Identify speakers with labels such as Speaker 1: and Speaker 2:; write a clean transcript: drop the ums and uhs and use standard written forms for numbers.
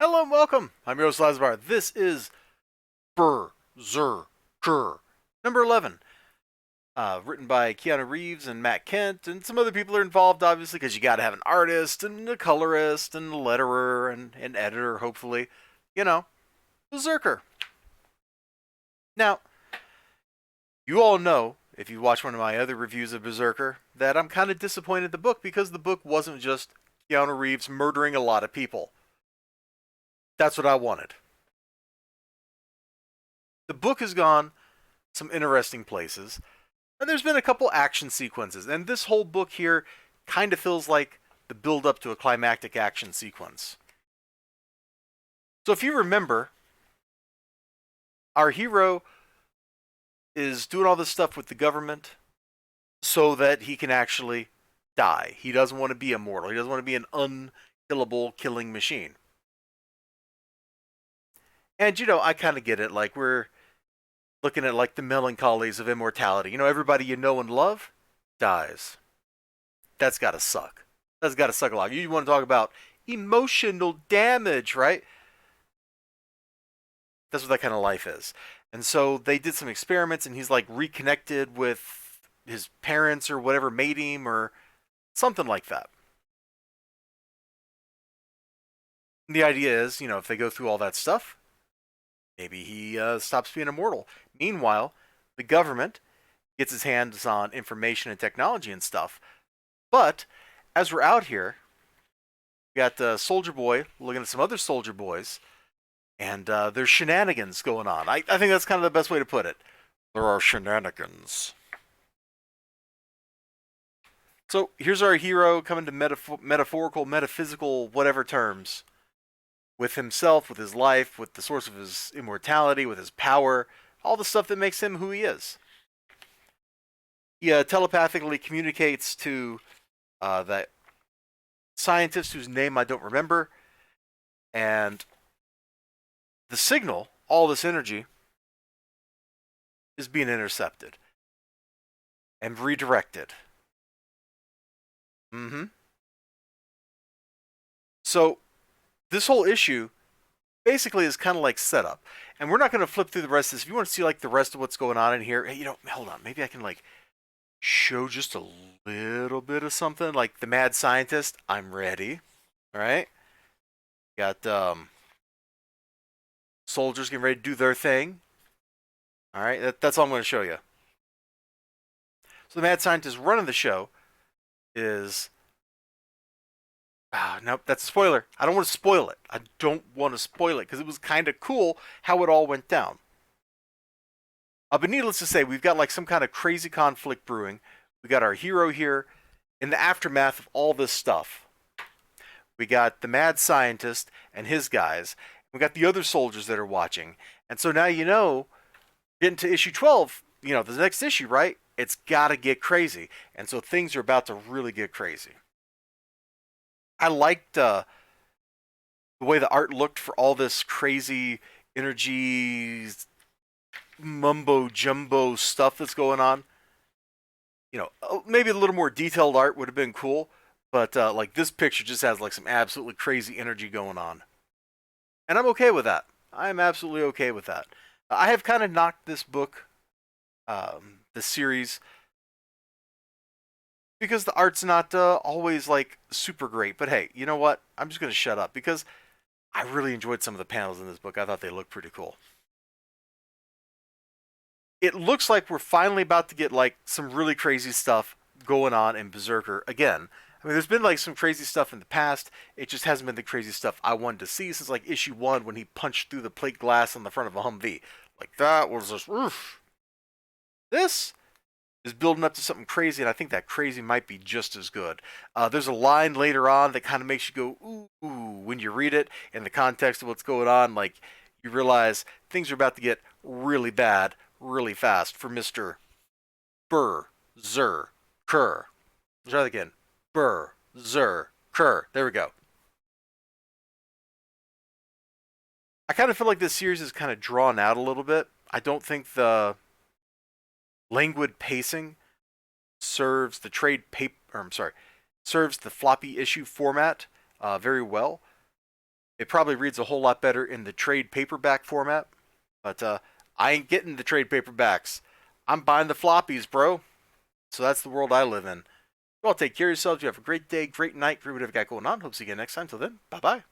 Speaker 1: Hello and welcome. I'm your host Elizibar. This is BRZRKR number 11. Written by Keanu Reeves and Matt Kent, and some other people are involved, obviously, because you got to have an artist and a colorist and a letterer and an editor, hopefully. You know, Berserker. Now, you all know, if you watch one of my other reviews of Berserker, that I'm kind of disappointed in the book because the book wasn't just Keanu Reeves murdering a lot of people. That's what I wanted. The book has gone some interesting places, and there's been a couple action sequences, and this whole book here kind of feels like the build up to a climactic action sequence. So if you remember, our hero is doing all this stuff with the government so that he can actually die. He doesn't want to be immortal. He doesn't want to be an unkillable killing machine. And I kind of get it. Like, we're looking at like the melancholies of immortality. Everybody you know and love dies. That's gotta suck. That's gotta suck a lot. You want to talk about emotional damage, right? That's what that kind of life is. And so they did some experiments, and he's like reconnected with his parents or whatever made him, or something like that. And the idea is, if they go through all that stuff, maybe he stops being immortal. Meanwhile, the government gets his hands on information and technology and stuff. But as we're out here, we got Soldier Boy looking at some other Soldier Boys, and there's shenanigans going on. I think that's kind of the best way to put it. There are shenanigans. So here's our hero coming to metaphorical, metaphysical, whatever terms with himself, with his life, with the source of his immortality, with his power, all the stuff that makes him who he is. He telepathically communicates to that scientist whose name I don't remember, and the signal, all this energy, is being intercepted and redirected. So this whole issue basically is kind of like setup. And we're not going to flip through the rest of this. If you want to see like the rest of what's going on in here, hey, hold on. Maybe I can like show just a little bit of something. Like the mad scientist, I'm ready. All right. Got soldiers getting ready to do their thing. All right. That's all I'm going to show you. So the mad scientist running the show is nope, that's a spoiler. I don't want to spoil it. I don't want to spoil it because it was kind of cool how it all went down. But needless to say, we've got like some kind of crazy conflict brewing. We got our hero here in the aftermath of all this stuff. We got the mad scientist and his guys. We got the other soldiers that are watching. And so now getting to issue 12, the next issue, right? It's got to get crazy. And so things are about to really get crazy. I liked the way the art looked for all this crazy energy mumbo jumbo stuff that's going on. Maybe a little more detailed art would have been cool, but like this picture just has like some absolutely crazy energy going on, and I'm okay with that. I'm absolutely okay with that. I have kind of knocked this book, the series, because the art's not always like super great. But hey, you know what? I'm just gonna shut up because I really enjoyed some of the panels in this book. I thought they looked pretty cool. It looks like we're finally about to get like some really crazy stuff going on in Berserker again. I mean, there's been like some crazy stuff in the past. It just hasn't been the crazy stuff I wanted to see since like issue 1 when he punched through the plate glass on the front of a Humvee. Like that was just oof. This is building up to something crazy, and I think that crazy might be just as good. There's a line later on that kind of makes you go ooh when you read it in the context of what's going on. Like you realize things are about to get really bad really fast for Mr. BRZRKR. Let's try that again. BRZRKR. There we go. I kind of feel like this series is kind of drawn out a little bit. I don't think the languid pacing serves the trade paper. Serves the floppy issue format very well. It probably reads a whole lot better in the trade paperback format, but I ain't getting the trade paperbacks. I'm buying the floppies, bro. So that's the world I live in. Well, take care of yourselves. You have a great day, great night, great whatever you got going on. Hope to see you again next time. Till then, bye bye.